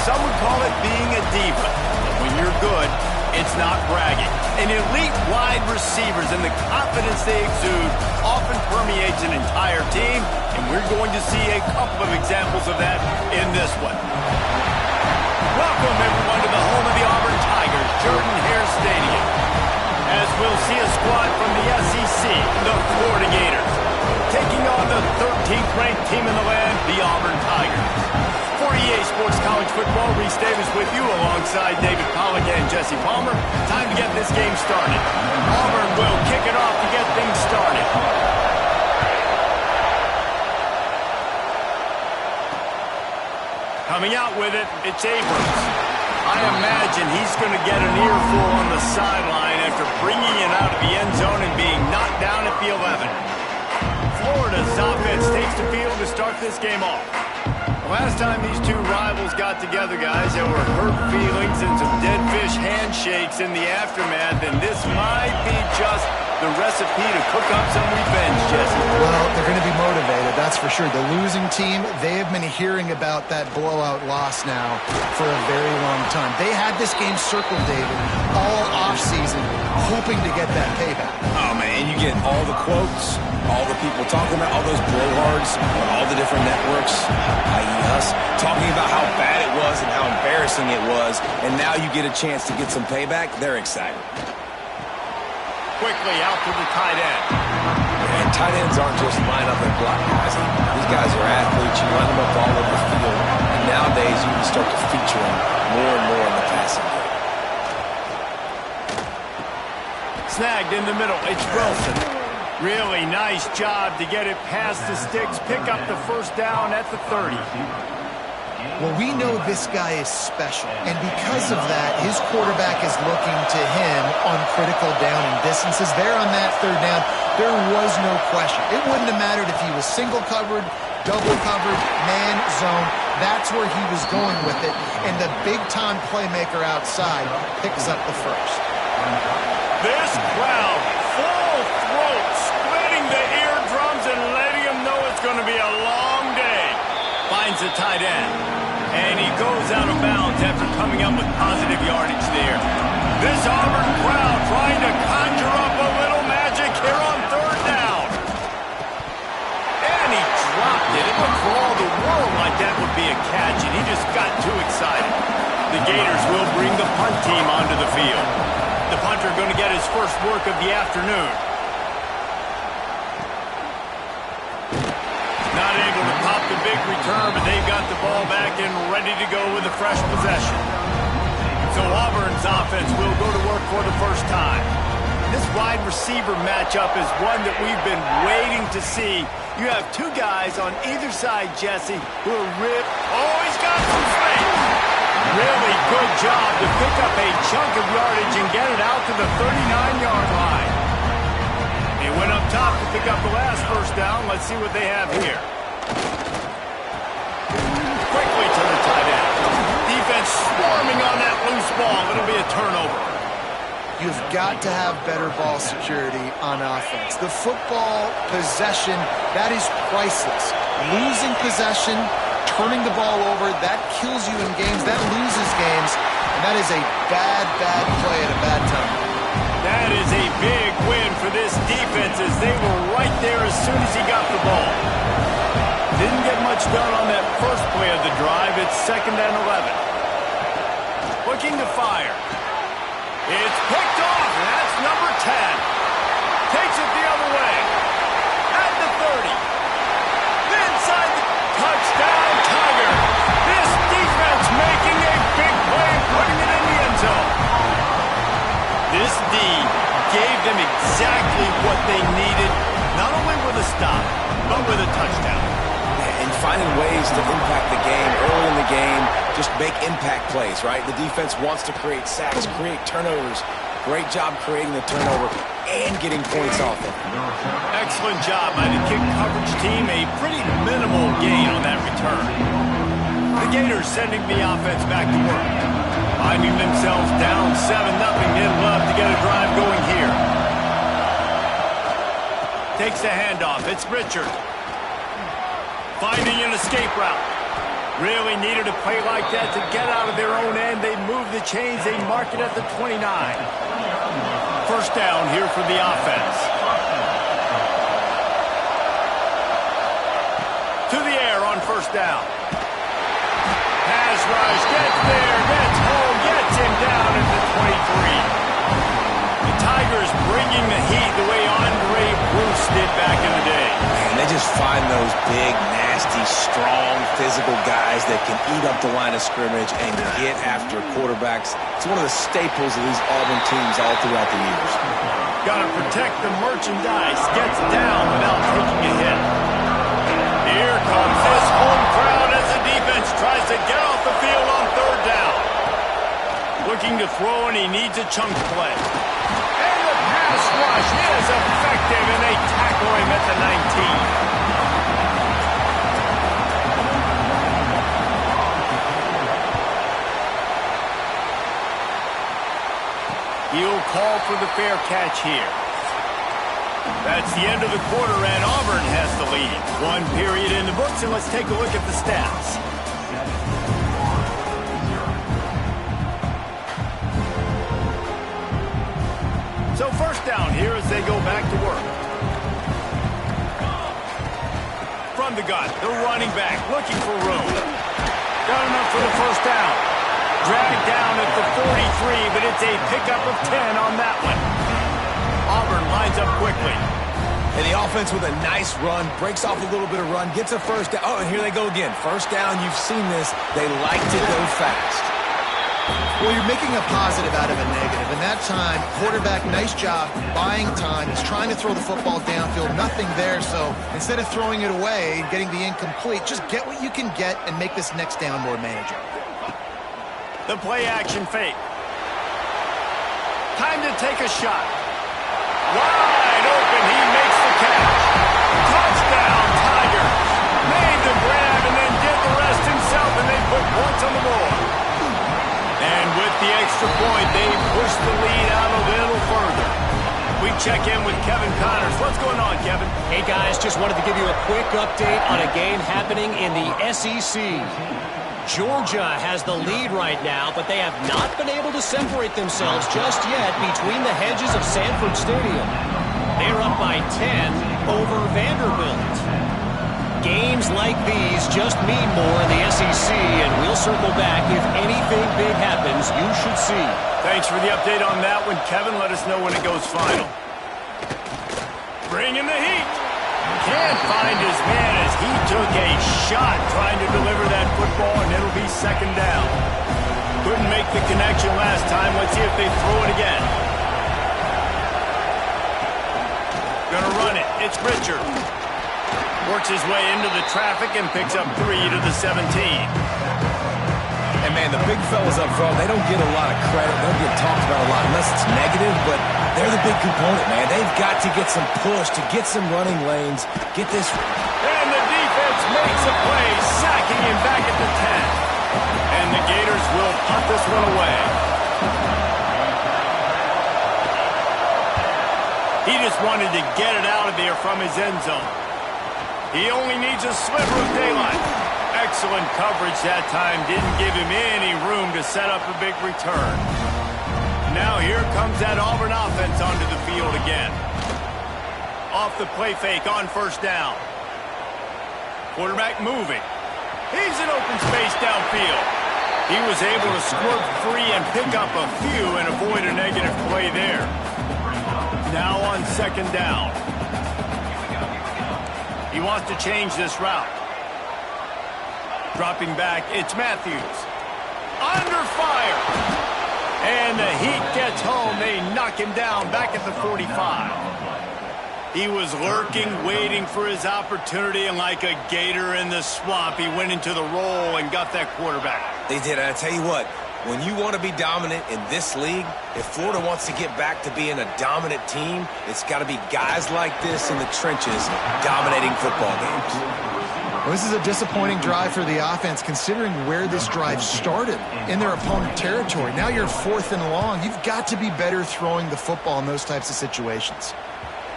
some would call it being a diva. But when you're good, it's not bragging. And elite wide receivers and the confidence they exude often permeates an entire team, and we're going to see a couple of examples of that in this one. Welcome, everyone, to the home of the Auburn Tigers, Jordan-Hare Stadium, as we'll see a squad from the SEC, the Florida Gators, taking on the 13th ranked team in the land, the Auburn Tigers. For EA Sports College Football, Reese Davis with you alongside David Pollack and Jesse Palmer. Time to get this game started. Auburn will kick it off to get things started. Coming out with it, it's Abrams. I imagine he's going to get an earful on the sideline after bringing it out of the end zone and being knocked down at the 11. Florida's offense takes the field to start this game off. Last time these two rivals got together, guys, there were hurt feelings and some dead fish handshakes in the aftermath, and this might be just the recipe to cook up some revenge, Jesse. Well, they're going to be motivated, that's for sure. The losing team, they have been hearing about that blowout loss now for a very long time. They had this game circled, David, all offseason, hoping to get that payback. Oh, man, you get all the quotes, all the people talking about all those blowhards on all the different networks, i.e. us, talking about how bad it was and how embarrassing it was, and now you get a chance to get some payback. They're excited. Quickly out to the tight end. And tight ends aren't just line up and block guys. These guys are athletes. You line them up all over the field, and nowadays you can start to feature them more and more in the passing game. Snagged in the middle. It's Wilson. Really nice job to get it past the sticks, pick up the first down at the 30. Well, we know this guy is special, and because of that, his quarterback is looking to him on critical down and distances. There on that third down, there was no question. It wouldn't have mattered if he was single covered, double covered, man, zone. That's where he was going with it, and the big-time playmaker outside picks up the first. This crowd, full throat, splitting the eardrums and letting him know it's going to be a long day. Finds the tight end, and he goes out of bounds after coming up with positive yardage there. This Auburn crowd trying to conjure up a little magic here on third down. And he dropped it. It looked for all the world like that would be a catch, and he just got too excited. The Gators will bring the punt team onto the field. The punter going to get his first work of the afternoon. Not able to pop the big return, but they've got the ball back and ready to go with a fresh possession. So Auburn's offense will go to work for the first time. This wide receiver matchup is one that we've been waiting to see. You have two guys on either side, Jesse, who are ripped. Oh, he's got some space. Really good job to pick up a chunk of yardage and get it out to the 39-yard line. He went up top to pick up the last first down. Let's see what they have here. Quickly to the tight end. Defense swarming on that loose ball. It'll be a turnover. You've got to have better ball security on offense. The football possession, that is priceless. Losing possession, turning the ball over, that kills you in games, that loses games, and that is a bad, bad play at a bad time. That is a big win for this defense as they were right there as soon as he got the ball. Didn't get much done on that first play of the drive. It's 2nd and 11. Looking to fire. It's picked off, and that's number 10. Takes it the other way. At the 30. Inside the touchdown, Tiger. This defense making a big play and putting it in the end zone. This D gave them exactly what they needed, not only with a stop, but with a touchdown. And finding ways to impact the game early in the game, just make impact plays, right? The defense wants to create sacks, create turnovers. Great job creating the turnover and getting points off it. Excellent job by the kick coverage team. A pretty minimal gain on that return. The Gators sending the offense back to work. Finding themselves down 7-0. They'd love to get a drive going here. Takes the handoff. It's Richard. Finding an escape route. Really needed a play like that to get out of their own end. They move the chains. They mark it at the 29. First down here for the offense. To the air on first down. Pass rush, gets there, gets home, gets him down at the 23. The Tigers bringing the heat the way Andre Bruce did back in the day. Man, they just find those big, nasty, strong, physical guys that can eat up the line of scrimmage and get after quarterbacks. It's one of the staples of these Auburn teams all throughout the years. Got to protect the merchandise. Gets down without taking a hit. Here comes this home crowd as the defense tries to get off the field on third down. Looking to throw, and he needs a chunk play. And the pass rush is effective, and they tackle him at the 19. He'll call for the fair catch here. That's the end of the quarter, and Auburn has the lead. One period in the books, and let's take a look at the stats. So first down here as they go back to work. From the gun, the running back looking for room. Got enough for the first down. Dragged down at the 43, but it's a pickup of 10 on that one. Auburn lines up quickly. And the offense with a nice run, breaks off a little bit of run, gets a first down. Oh, and here they go again. First down, you've seen this. They like to go fast. Well, you're making a positive out of a negative. And that time, quarterback, nice job, buying time. He's trying to throw the football downfield. Nothing there, so instead of throwing it away and getting the incomplete, just get what you can get and make this next down more manageable. The play action fake. Time to take a shot. Wide open, he makes the catch. Touchdown, Tigers. Made the grab and then did the rest himself, and they put points on the board. And with the extra point, they push the lead out a little further. We check in with Kevin Connors. What's going on, Kevin? Hey, guys, just wanted to give you a quick update on a game happening in the SEC. Georgia has the lead right now, but they have not been able to separate themselves just yet between the hedges of Sanford Stadium. They're up by 10 over Vanderbilt. Games like these just mean more in the SEC, and we'll circle back. If anything big happens, you should see. Thanks for the update on that one, Kevin. Let us know when it goes final. Bring in the heat. Can't find his man as he took a shot trying to deliver that football, and it'll be second down. Couldn't make the connection last time. Let's see if they throw it again. Gonna run it. It's Richard. Works his way into the traffic and picks up 3 to the 17. And, man, the big fellas up front, they don't get a lot of credit. They don't get talked about a lot unless it's negative, but they're the big component, man. They've got to get some push, to get some running lanes, get this. And the defense makes a play, sacking him back at the 10. And the Gators will punt this one away. He just wanted to get it out of there from his end zone. He only needs a sliver of daylight. Excellent coverage that time. Didn't give him any room to set up a big return. Now here comes that Auburn offense onto the field again. Off the play fake on first down. Quarterback moving. He's in open space downfield. He was able to squirt free and pick up a few and avoid a negative play there. Now on second down. He wants to change this route. Dropping back, it's Matthews. Under fire. And the Heat gets home. They knock him down back at the 45. He was lurking, waiting for his opportunity, and like a gator in the swamp, he went into the roll and got that quarterback. They did. And I tell you what, when you want to be dominant in this league, if Florida wants to get back to being a dominant team, it's got to be guys like this in the trenches dominating football games. Well, this is a disappointing drive for the offense, considering where this drive started, in their opponent territory. Now you're 4th and long. You've got to be better throwing the football in those types of situations.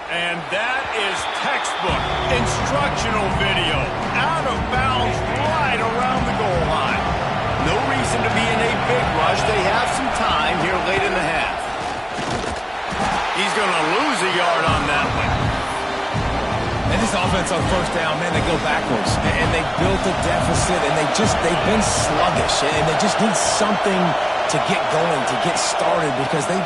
And that is textbook instructional video. Out of bounds right around the goal reason to be in a big rush. They have some time here late in the half. He's going to lose a yard on that one. And this offense on first down, man, they go backwards. And they built a deficit, and they've been sluggish. And they just need something to get going, to get started, because they've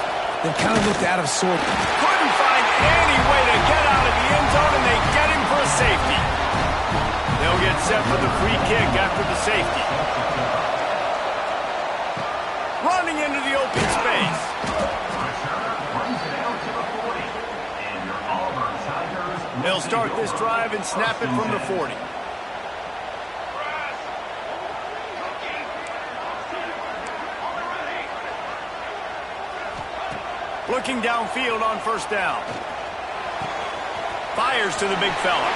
kind of looked out of sorts. Couldn't find any way to get out of the end zone, and they get him for a safety. They'll get set for the free kick after the safety. Running into the open space. They'll start this drive and snap it from the 40. Looking downfield on first down. Fires to the big fella.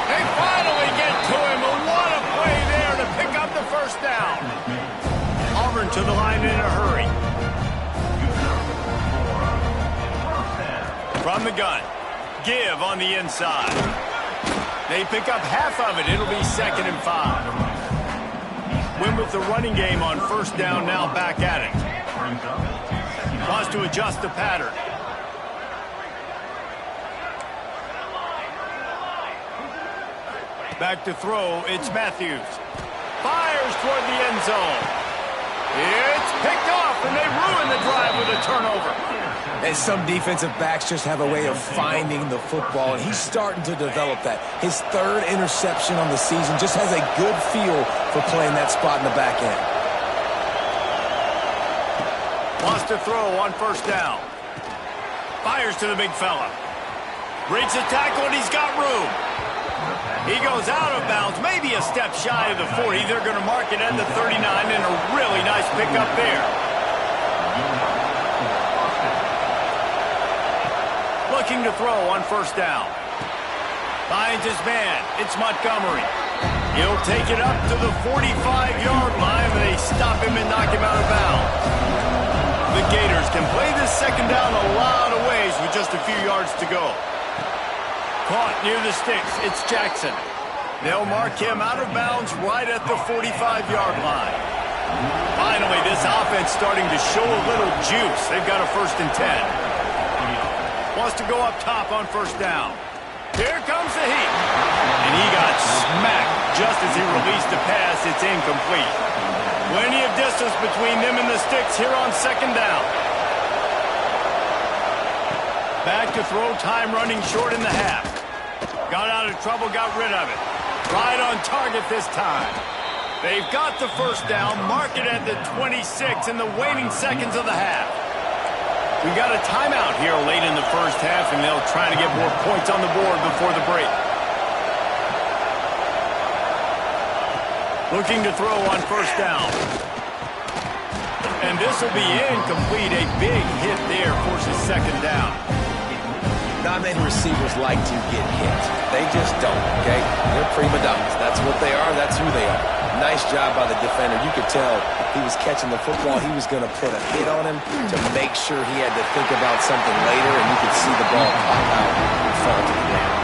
They finally get to him, and what a play there to pick up the first down. Auburn to the line in a hurry. From the gun. Give on the inside. They pick up half of it. It'll be 2nd and 5. Win with the running game on first down, now back at it. Wants to adjust the pattern. Back to throw, it's Matthews. Fires toward the end zone. It's picked off, and they ruin the drive with a turnover. And some defensive backs just have a way of finding the football, and he's starting to develop that. His 3rd interception on the season, just has a good feel for playing that spot in the back end. Wants to throw on first down. Fires to the big fella. Breaks a tackle, and he's got room. He goes out of bounds, maybe a step shy of the 40. They're going to mark it at the 39, and a really nice pickup there. Looking to throw on first down. Finds his man. It's Montgomery. He'll take it up to the 45-yard line, and they stop him and knock him out of bounds. The Gators can play this second down a lot of ways with just a few yards to go. Caught near the sticks. It's Jackson. They'll mark him out of bounds right at the 45-yard line. Finally, this offense starting to show a little juice. They've got a 1st and 10. Wants to go up top on first down. Here comes the heat. And he got smacked just as he released the pass. It's incomplete. Plenty of distance between them and the sticks here on second down. Back to throw, time running short in the half. Got out of trouble, got rid of it. Right on target this time. They've got the first down, mark it at the 26 in the waning seconds of the half. We got a timeout here late in the first half, and they'll try to get more points on the board before the break. Looking to throw on first down. And this will be incomplete. A big hit there forces second down. Not many receivers like to get hit. They just don't, okay? They're prima donnas. That's what they are. That's who they are. Nice job by the defender. You could tell he was catching the football. He was going to put a hit on him to make sure he had to think about something later, and you could see the ball pop out and fall to the ground.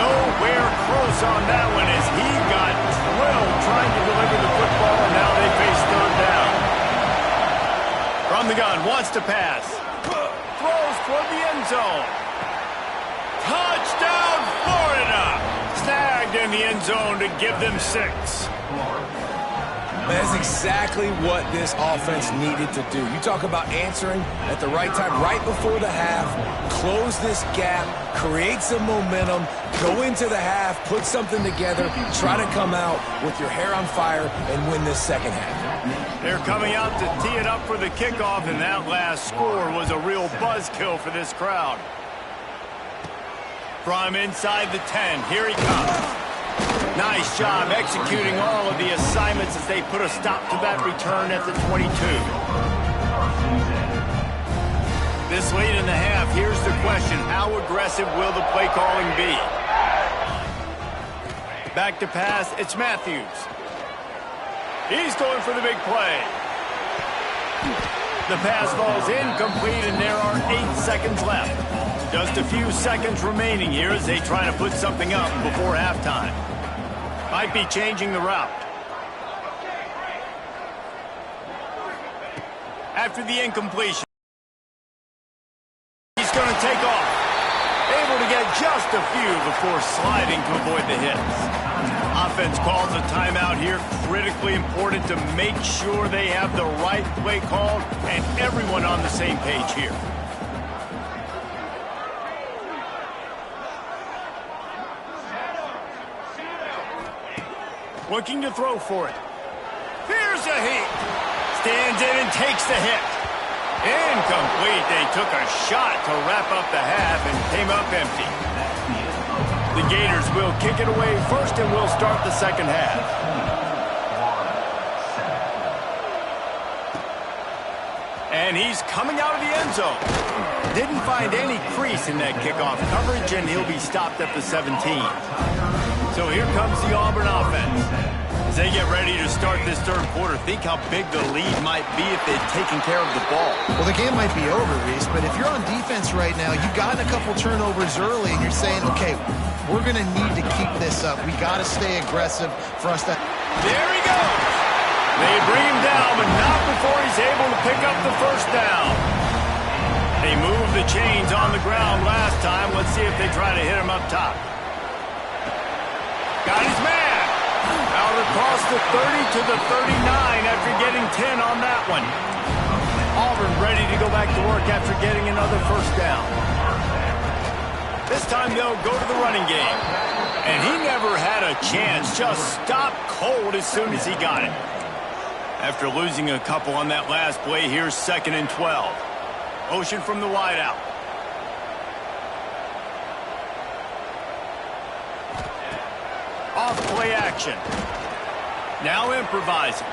Nowhere close on that one as he got drilled trying to deliver the football, and now they face third down. From the gun, wants to pass. Throws toward the end zone. Touchdown, Florida! Snagged in the end zone to give them 6. That's exactly what this offense needed to do. You talk about answering at the right time, right before the half, close this gap, create some momentum, go into the half, put something together, try to come out with your hair on fire and win this second half. They're coming out to tee it up for the kickoff, and that last score was a real buzzkill for this crowd. From inside the 10, here he comes. Nice job executing all of the assignments as they put a stop to that return at the 22. This late in the half, here's the question. How aggressive will the play calling be? Back to pass, it's Matthews. He's going for the big play. The pass falls incomplete, and there are 8 seconds left. Just a few seconds remaining here as they try to put something up before halftime. Might be changing the route. after the incompletion. He's going to take off. Able to get just a few before sliding to avoid the hits. Offense calls a timeout here. Critically important to make sure they have the right play called and everyone on the same page here. Looking to throw for it. Here's a heat. Stands in and takes the hit. Incomplete. They took a shot to wrap up the half and came up empty. The Gators will kick it away first and will start the second half. And he's coming out of the end zone. Didn't find any crease in that kickoff coverage, and he'll be stopped at the 17. So here comes the Auburn offense. As they get ready to start this third quarter, think how big the lead might be if they'd taken care of the ball. Well, the game might be over, Reese, but if you're on defense right now, you've gotten a couple turnovers early, and you're saying, okay, we're going to need to keep this up. We got to stay aggressive for us to... There he goes. They bring him down, but not before he's able to pick up the first down. They moved the chains on the ground last time. Let's see if they try to hit him up top. Got his man. Out across the 30 to the 39 after getting 10 on that one. Auburn ready to go back to work after getting another first down. This time they'll go to the running game. And he never had a chance. Just stopped cold as soon as he got it. After losing a couple on that last play, here's 2nd and 12. Motion from the wideout. Off play action. Now improvising.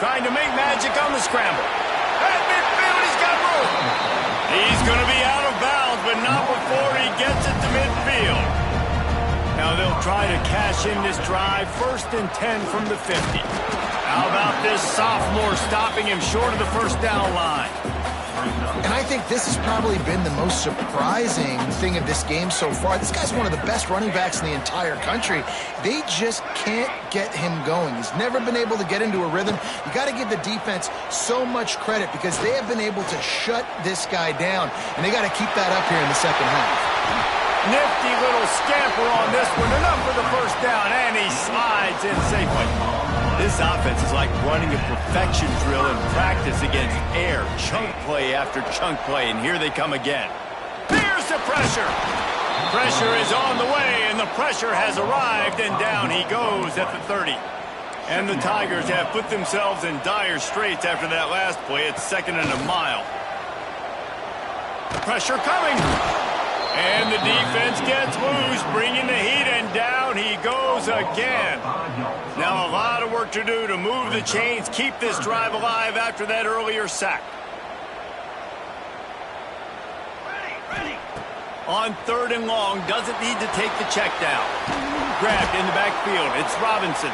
Trying to make magic on the scramble. At midfield, he's got room. He's going to be out of bounds, but not before he gets it to midfield. Now they'll try to cash in this drive. 1st and 10 from the 50. How about this sophomore stopping him short of the first down line? And I think this has probably been the most surprising thing of this game so far. This guy's one of the best running backs in the entire country. They just can't get him going. He's never been able to get into a rhythm. You got to give the defense so much credit because they have been able to shut this guy down, and they got to keep that up here in the second half. Nifty little scamper on this one. Enough for the first down, and he slides in safely. This offense is like running a perfection drill in practice against air. Chunk play after chunk play, and here they come again. There's the pressure. Pressure is on the way, and the pressure has arrived, and down he goes at the 30. And the Tigers have put themselves in dire straits after that last play. It's 2nd and a mile. Pressure coming. And the defense gets loose, bringing the heat, and down he goes again. Now a lot of work to do to move the chains, keep this drive alive after that earlier sack. On 3rd and long, doesn't need to take the check down. Grabbed in the backfield, it's Robinson.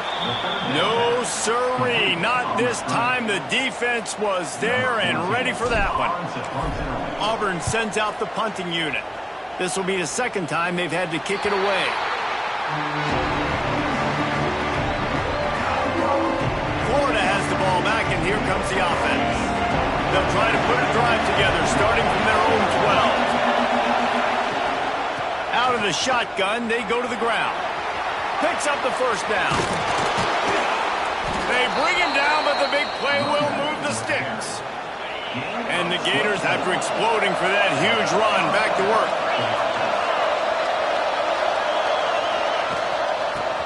No sirree, not this time. The defense was there and ready for that one. Auburn sends out the punting unit. This will be the 2nd time they've had to kick it away. Florida has the ball back, and here comes the offense. They'll try to put a drive together, starting from their own 12. Out of the shotgun, they go to the ground. Picks up the first down. They bring him down, but the big play will move the sticks. And the Gators, after exploding for that huge run, back to work.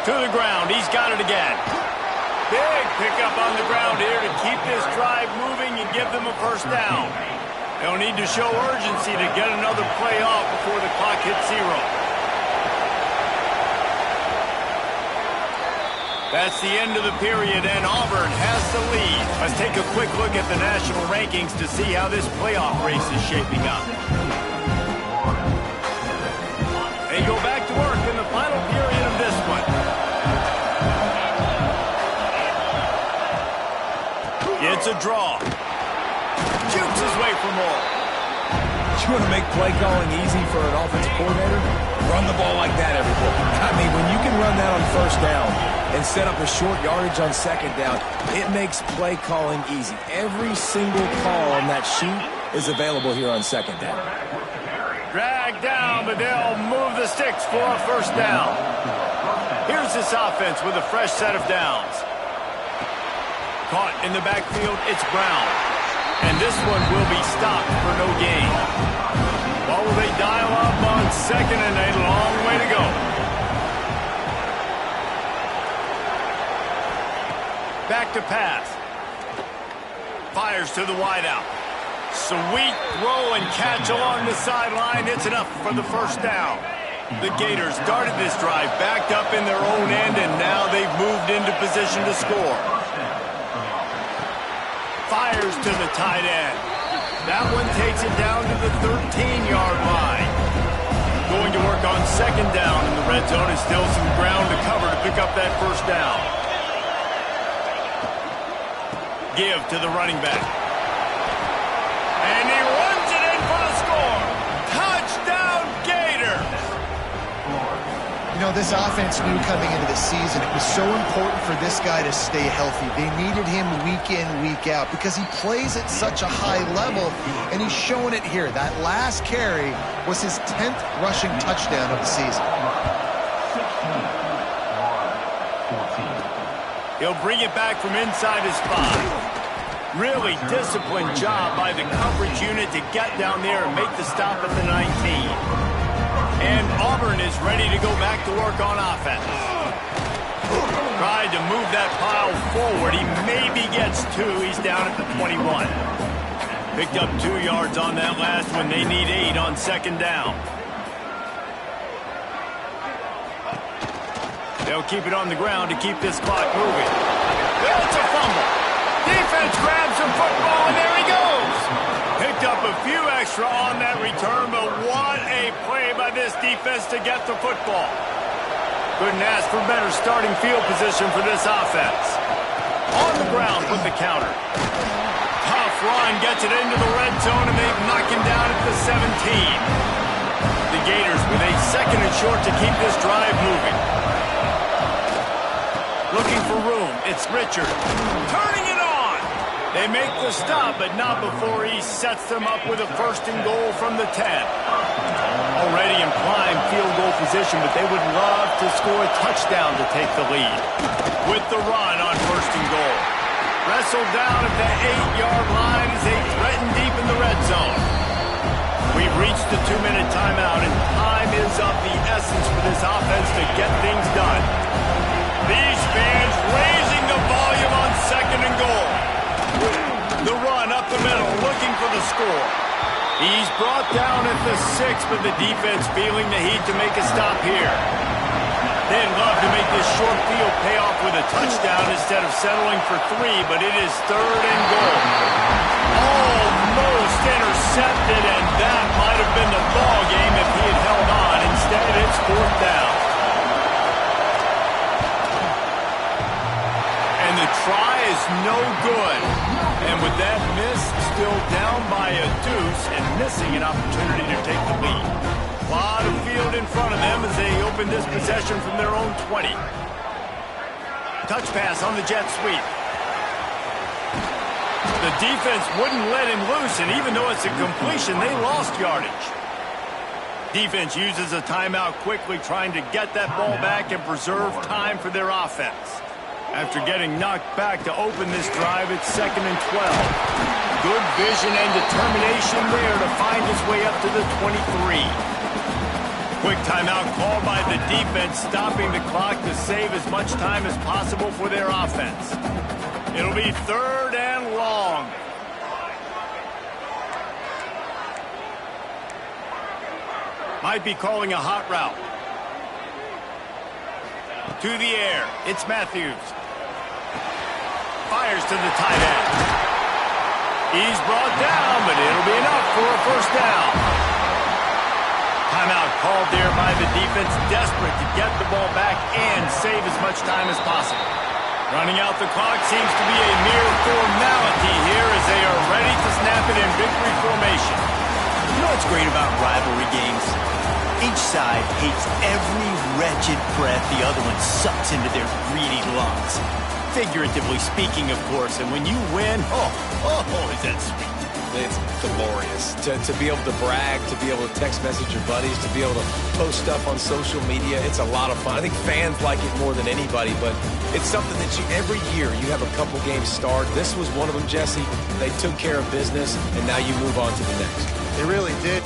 To the ground, he's got it again. Big pickup on the ground here to keep this drive moving and give them a first down. They'll need to show urgency to get another play off before the clock hits 0. That's the end of the period, and Auburn has the lead. Let's take a quick look at the national rankings to see how this playoff race is shaping up. They go back to work in the final period of this one. It's a draw. Jukes his way for more. You want to make play calling easy for an offensive coordinator? Run the ball like that every play. I mean, when you can run that on first down and set up a short yardage on second down, it makes play calling easy. Every single call on that sheet is available here on second down. Drag down, but they'll move the sticks for a first down. Here's this offense with a fresh set of downs. Caught in the backfield, it's Brown. And this one will be stopped for no gain. What will they dial up on second and a long way to go? Back to pass. Fires to the wideout. Sweet throw and catch along the sideline. It's enough for the first down. The Gators started this drive backed up in their own end, and now they've moved into position to score. Fires to the tight end. That one takes it down to the 13-yard line. Going to work on second down in the red zone, and still some ground to cover to pick up that first down. Give to the running back. And he runs it in for the score. Touchdown, Gators! You know, this offense knew coming into the season it was so important for this guy to stay healthy. They needed him week in, week out because he plays at such a high level, and he's showing it here. That last carry was his 10th rushing touchdown of the season. He'll bring it back from inside his 5. Really disciplined job by the coverage unit to get down there and make the stop at the 19. And Auburn is ready to go back to work on offense. Tried to move that pile forward. He maybe gets 2. He's down at the 21. Picked up 2 yards on that last one. They need 8 on second down. They'll keep it on the ground to keep this clock moving. It's a fumble. Defense grabs the football, and there he goes. Picked up a few extra on that return, but what a play by this defense to get the football. Couldn't ask for better starting field position for this offense. On the ground with the counter. Tough run gets it into the red zone, and they knock him down at the 17. The Gators with a second and short to keep this drive moving. Looking for room. It's Richard. Turning it on. They make the stop, but not before he sets them up with a first and goal from the 10. Already in prime field goal position, but they would love to score a touchdown to take the lead. With the run on first and goal. Wrestled down at the 8-yard line as they threaten deep in the red zone. We've reached the 2-minute timeout, and time is of the essence for this offense to get things done. These fans raising the volume on second and goal. The run up the middle, looking for the score. He's brought down at the 6, but the defense feeling the heat to make a stop here. They'd love to make this short field pay off with a touchdown instead of settling for 3, but it is third and goal. Almost intercepted, and that might have been the ball game if he had held on. Instead, it's fourth down. And the try is no good. And with that miss, still down by a deuce and missing an opportunity to take the lead. A lot of field in front of them as they open this possession from their own 20. Touch pass on the jet sweep. The defense wouldn't let him loose, and even though it's a completion, they lost yardage. Defense uses a timeout quickly, trying to get that ball back and preserve time for their offense. After getting knocked back to open this drive, it's second and 12. Good vision and determination there to find his way up to the 23. Quick timeout called by the defense, stopping the clock to save as much time as possible for their offense. It'll be third and long. Might be calling a hot route. To the air, it's Matthews. Fires to the tight end. He's brought down, but it'll be enough for a first down. Timeout called there by the defense, desperate to get the ball back and save as much time as possible. Running out the clock seems to be a mere formality here as they are ready to snap it in victory formation. You know what's great wretched breath the other one sucks into their greedy lungs. Figuratively speaking, of course, and when you win, oh, is that sweet. It's glorious to be able to brag, to be able to text message your buddies, to be able to post stuff on social media. It's a lot of fun. I think fans like it more than anybody, but it's something that every year you have a couple games start. This was one of them, Jesse. They took care of business, and now you move on to the next. They really did.